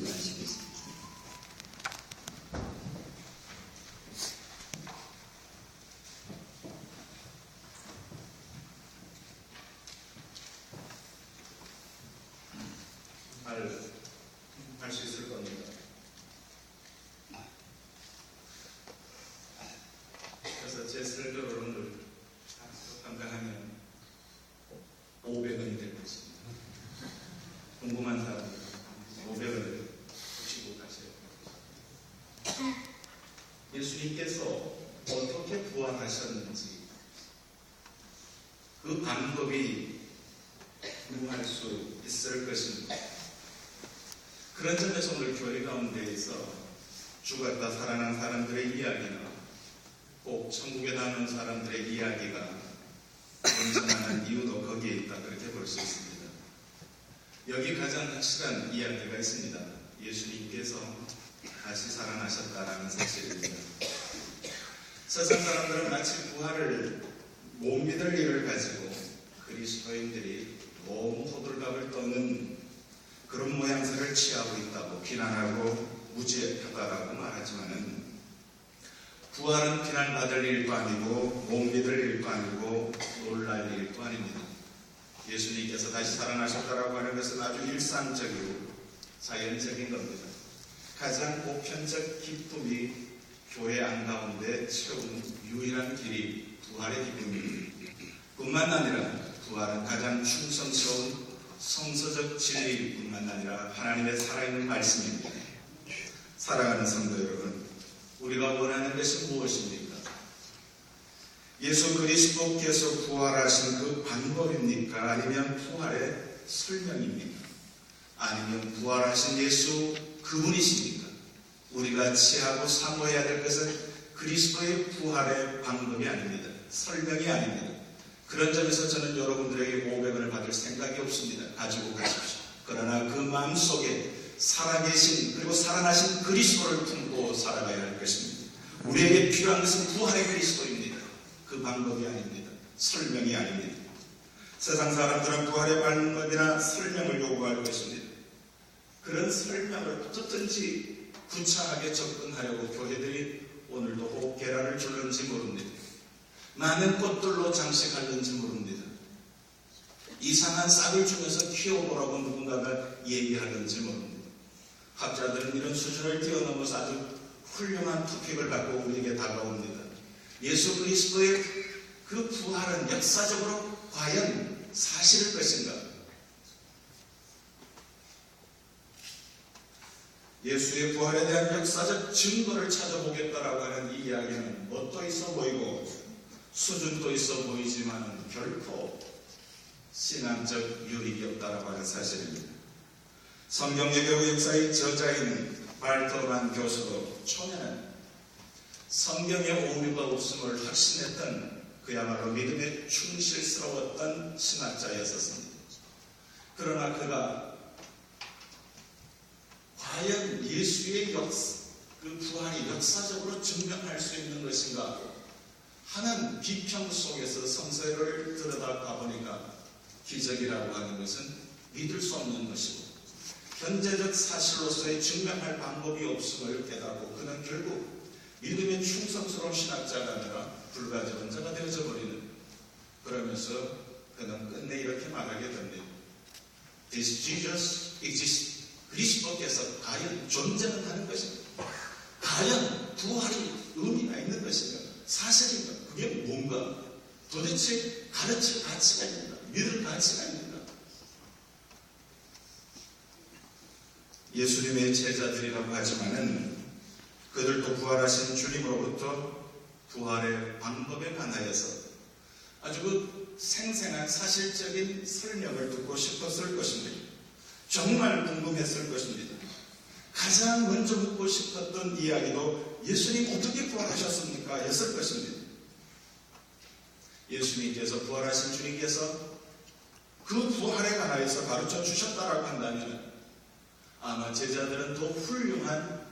하시겠습니다. 할 수 있을 겁니다. 그래서 제 설교를 오늘 감당하면 500원이 될 것입니다. 궁금한 사람은 500원을 주시고 가세요. 예수님께서 어떻게 부활하셨는지 그 방법이 궁금할 수 있을 것입니다. 그런 점에서 오늘 교회 가운데에서 죽었다 살아난 사람들의 이야기나 꼭 천국에 가는 사람들의 이야기가 존재하는 이유도 거기에 있다, 그렇게 볼 수 있습니다. 여기 가장 확실한 이야기가 있습니다. 예수님께서 다시 살아나셨다라는 사실입니다. 세상 사람들은 마치 부활을 못 믿을 일을 가지고 그리스도인들이 너무 호들갑을 떠는 그런 모양새를 취하고 있다고 비난하고 무지했다라고 말하지만은, 부활은 비난받을 일도 아니고 못 믿을 일도 아니고 놀랄 일도 아닙니다. 예수님께서 다시 살아나셨다라고 하는 것은 아주 일상적이고 자연적인 겁니다. 가장 보편적 기쁨이 교회 안 가운데 채우는 유일한 길이 부활의 기쁨입니다. 뿐만 아니라 부활은 가장 충성스러운 성서적 진리일 뿐만 아니라 하나님의 살아있는 말씀입니다. 사랑하는 성도 여러분, 우리가 원하는 것이 무엇입니까? 예수 그리스도께서 부활하신 그 방법입니까? 아니면 부활의 설명입니까? 아니면 부활하신 예수 그분이십니까? 우리가 취하고 사모해야 될 것은 그리스도의 부활의 방법이 아닙니다. 설명이 아닙니다. 그런 점에서 저는 여러분들에게 500원을 받을 생각이 없습니다. 가지고 가십시오. 그러나 그 마음속에 살아계신 그리고 살아나신 그리스도를 품고 살아가야 할 것입니다. 우리에게 필요한 것은 부활의 그리스도입니다. 그 방법이 아닙니다. 설명이 아닙니다. 세상 사람들은 부활의 방법이나 설명을 요구할 것입니다. 그런 설명을 어떻든지 구차하게 접근하려고 교회들이 오늘도 혹 계란을 줄는지 모릅니다. 많은 꽃들로 장식하는지 모릅니다. 이상한 싹을 주면서 키워보라고 누군가가 얘기하는지 모릅니다. 학자들은 이런 수준을 뛰어넘어서 아주 훌륭한 토픽을 갖고 우리에게 다가옵니다. 예수 그리스도의 그 부활은 역사적으로 과연 사실일 것인가? 예수의 부활에 대한 역사적 증거를 찾아보겠다라고 하는 이 이야기는 멋도 있어 보이고 수준도 있어 보이지만 결코 신앙적 유익이 없다라고 하는 사실입니다. 성경예배의 역사의 저자인 발터만 교수도 초면은 성경의 오류가 없음을 확신했던 그야말로 믿음에 충실스러웠던 신학자였었습니다. 그러나 그가 과연 예수의 그 부활이 역사적으로 증명할 수 있는 것인가 하는 비평 속에서 성서를 들여다봐 보니까 기적이라고 하는 것은 믿을 수 없는 것이고 현재적 사실로서의 증명할 방법이 없음을 깨닫고 그는 결국 믿음의 충성스러운 신학자가 아니라 불가지론자가 되어져 버리는, 그러면서 그는 끝내 이렇게 말하게 됩니다. This Jesus exists. 그리스도께서 과연 존재는 하는 것인가? 과연 부활이 의미가 있는 것인가? 사실인가? 그게 뭔가? 도대체 가르칠 가치가 있는가? 믿을 가치가 있는가? 예수님의 제자들이라고 하지만은 그들도 부활하신 주님으로부터 부활의 방법에 관하여서 아주 그 생생한 사실적인 설명을 듣고 싶었을 것입니다. 정말 궁금했을 것입니다. 가장 먼저 묻고 싶었던 이야기도 예수님 어떻게 부활하셨습니까? 였을 것입니다. 예수님께서 부활하신 주님께서 그 부활에 관하여서 가르쳐 주셨다라고 한다면 아마 제자들은 더 훌륭한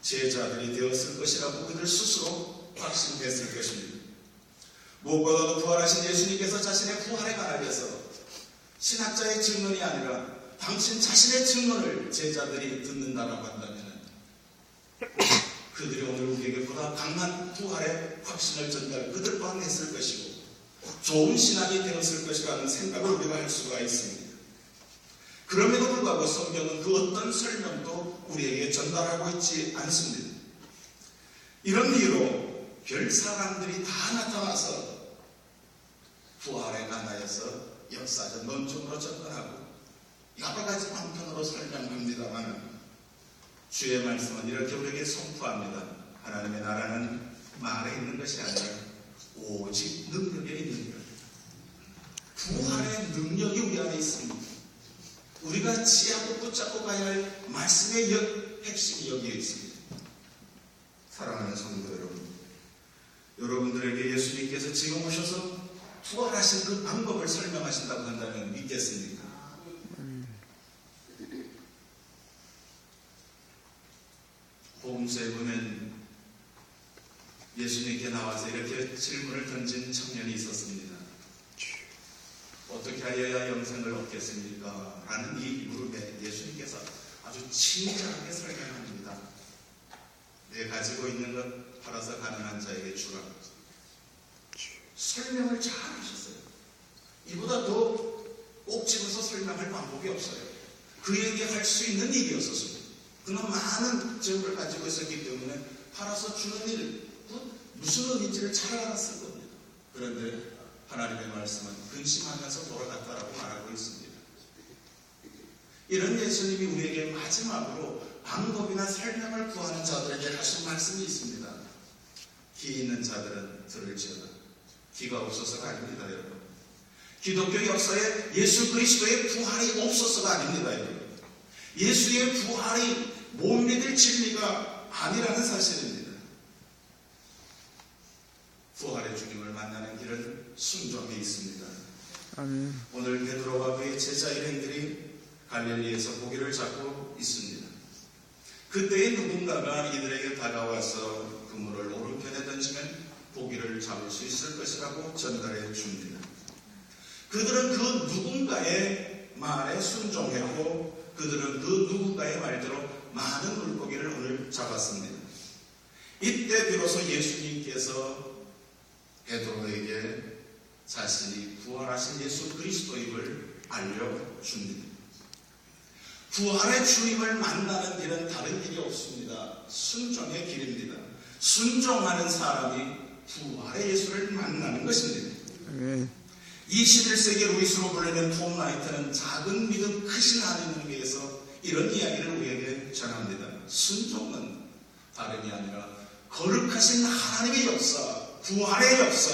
제자들이 되었을 것이라고 그들 스스로 확신했을 것입니다. 무엇보다도 부활하신 예수님께서 자신의 부활에 관하여서 신학자의 증언이 아니라 당신 자신의 증언을 제자들이 듣는다라고 한다면 그들이 오늘 우리에게 보다 강한 부활의 확신을 전달 그들 또한 했을 것이고 좋은 신앙이 되었을 것이라는 생각을 우리가 할 수가 있습니다. 그럼에도 불구하고 성경은 그 어떤 설명도 우리에게 전달하고 있지 않습니다. 이런 이유로 별 사람들이 다 나타나서 부활의 나라에서 역사적 논증으로 접근하고 여러 가지 방편으로 설명합니다만 주의 말씀은 이렇게 우리에게 선포합니다. 하나님의 나라는 말에 있는 것이 아니라 오직 능력에 있는 것. 부활의 능력이 우리 안에 있습니다. 우리가 지하고 붙잡고 가야 할 말씀의 핵심이 여기에 있습니다. 사랑하는 성도 여러분, 여러분들에게 예수님께서 지금 오셔서 부활하신 그 방법을 설명하신다고 한다면 믿겠습니까? 복음서에 보면 예수님께 나와서 이렇게 질문을 던진 청년이 있었습니다. 어떻게 하여야 영생을 얻겠습니까? 라는 이 물음에 예수님께서 아주 친절하게 설명합니다. 내 가지고 있는 것 팔아서 가난한 자에게 주라. 설명을 잘 하셨어요. 이보다 더 꼭 집어서 설명할 방법이 없어요. 그에게 할 수 있는 일이었었습니다. 그는 많은 재물을 가지고 있었기 때문에 팔아서 주는 일, 무슨 의미인지를 잘 알았을 겁니다. 그런데 하나님의 말씀은 근심하면서 돌아갔다라고 말하고 있습니다. 이런 예수님이 우리에게 마지막으로 방법이나 설명을 구하는 자들에게 하신 말씀이 있습니다. 귀 있는 자들은 들을지어다. 귀가 없어서가 아닙니다, 여러분. 기독교 역사에 예수 그리스도의 부활이 없어서가 아닙니다, 여러분. 예수의 부활이 못 믿을 진리가 아니라는 사실입니다. 부활의 주님을 만나는 길은 순종에 있습니다. 아멘. 오늘 베드로와 그의 제자 일행들이 갈릴리에서 고기를 잡고 있습니다. 그때에 누군가가 이들에게 다가와서 그물을 오른편에 던지면 고기를 잡을 수 있을 것이라고 전달해 줍니다. 그들은 그 누군가의 말에 순종했고 그들은 그 누군가의 말대로 많은 물고기를 오늘 잡았습니다. 이때 비로소 예수님께서 베드로에게 자신이 부활하신 예수 그리스도임을 알려줍니다. 부활의 주님을 만나는 길은 다른 길이 없습니다. 순종의 길입니다. 순종하는 사람이 부활의 예수를 만나는 것입니다. 21세기 루이스로 불리는 톰 라이트는 작은 믿음 크신 하나님을 위해서 이런 이야기를 우리에게 전합니다. 순종은 다름이 아니라 거룩하신 하나님의 역사, 부활의 역사,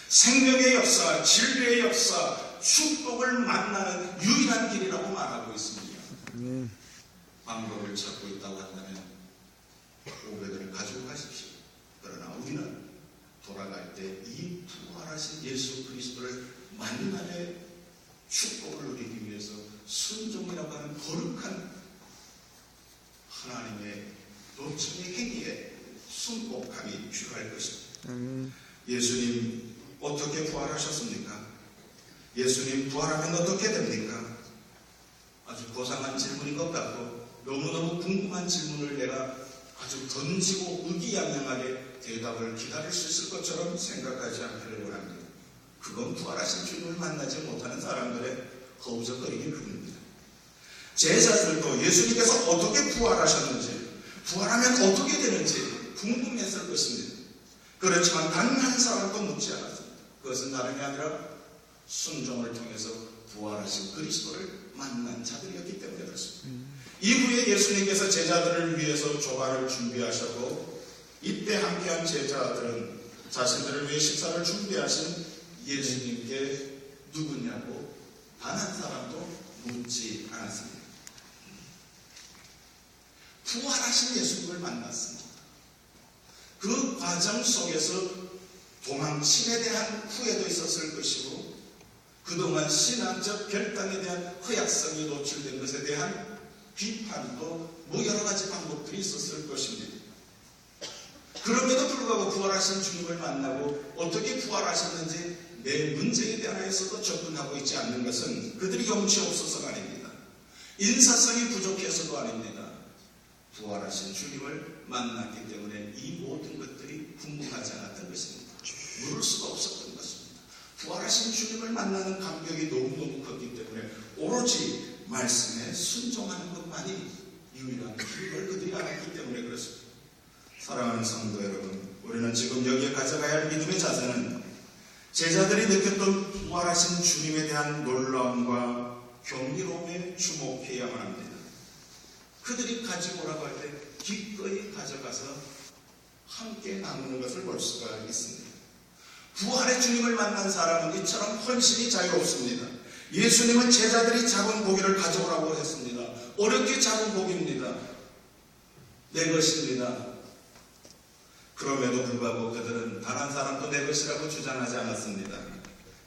생명의 역사, 진리의 역사, 축복을 만나는 유일한 길이라고 말하고 있습니다. 방법을 찾고 있다고 한다면 500원을 가지고 가십시오. 그러나 우리는 돌아갈 때 이 부활하신 예수 그리스도를 만남의 축복을 누리기 위해서 순종이라고 하는 거룩한 하나님의 도청의 행위에 순복함이 필요할 것입니다. 예수님 어떻게 부활하셨습니까? 예수님 부활하면 어떻게 됩니까? 아주 고상한 질문인 것 같고 너무너무 궁금한 질문을 내가 아주 던지고 의기양양하게 대답을 기다릴 수 있을 것처럼 생각하지 않기를 원합니다. 그건 부활하신 주님을 만나지 못하는 사람들의 허우적거리기 뿐입니다. 제자들도 예수님께서 어떻게 부활하셨는지, 부활하면 어떻게 되는지 궁금했을 것입니다. 그렇지만 단 한 사람도 묻지 않았습니다. 그것은 다름이 아니라 순종을 통해서 부활하신 그리스도를 만난 자들이었기 때문에 그렇습니다. 이후에 예수님께서 제자들을 위해서 조화를 준비하셨고 이때 함께한 제자들은 자신들을 위해 식사를 준비하신 예수님께 누구냐고 단 한 사람도 묻지 않았습니다. 부활하신 예수님을 만났습니다. 그 과정 속에서 도망침에 대한 후회도 있었을 것이고 그동안 신앙적 결단에 대한 허약성이 노출된 것에 대한 비판도 여러 가지 방법들이 있었을 것입니다. 그럼에도 불구하고 부활하신 주님을 만나고 어떻게 부활하셨는지 내 문제에 대하여서도 접근하고 있지 않는 것은 그들이 염치 없어서가 아닙니다. 인사성이 부족해서도 아닙니다. 부활하신 주님을 만났기 때문에 이 모든 것들이 궁금하지 않았던 것입니다. 물을 수가 없었던 것입니다. 부활하신 주님을 만나는 감격이 너무너무 컸기 때문에 오로지 말씀에 순종하는 것만이 유일한 길을 그들이 알았기 때문에 그렇습니다. 사랑하는 성도 여러분, 우리는 지금 여기에 가져가야 할 믿음의 자세는 제자들이 느꼈던 부활하신 주님에 대한 놀라움과 경이로움에 주목해야만 합니다. 그들이 가지고 오라고 할 때 기꺼이 가져가서 함께 나누는 것을 볼 수가 있습니다. 부활의 주님을 만난 사람은 이처럼 헌신이 자유롭습니다. 예수님은 제자들이 잡은 고기를 가져오라고 했습니다. 어렵게 잡은 고기입니다. 내 것입니다. 그럼에도 불구하고 그들은 단 한 사람도 내 것이라고 주장하지 않았습니다.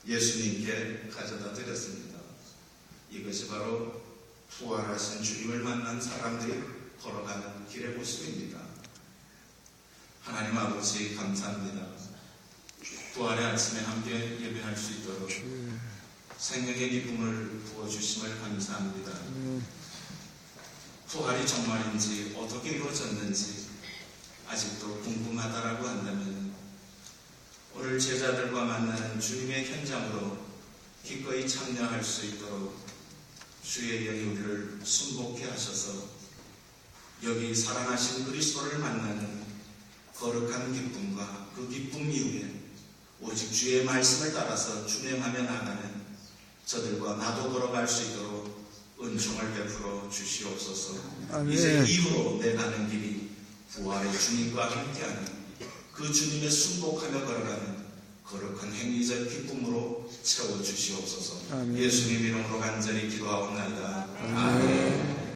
예수님께 가져다 드렸습니다. 이것이 바로 부활하신 주님을 만난 사람들이 걸어가는 길의 모습입니다. 하나님 아버지 감사합니다. 부활의 아침에 함께 예배할 수 있도록 생명의 기쁨을 부어주심을 감사합니다. 부활이 정말인지 어떻게 이루어졌는지 아직도 궁금하다라고 한다면 오늘 제자들과 만나는 주님의 현장으로 기꺼이 참여할 수 있도록 주의 영이 우리를 순복해 하셔서 여기 살아나신 그리스도를 만나는 거룩한 기쁨과 그 기쁨 이후에 오직 주의 말씀을 따라서 준행하며 나가는 저들과 나도 걸어갈 수 있도록 은총을 베풀어 주시옵소서. 아멘. 이제 이후로 내 가는 길이 부활의 주님과 함께하는 그 주님의 순복하며 걸어가는 거룩한 행위적 기쁨으로 채워주시옵소서. 아멘. 예수님 이름으로 간절히 기도하옵나이다. 아멘.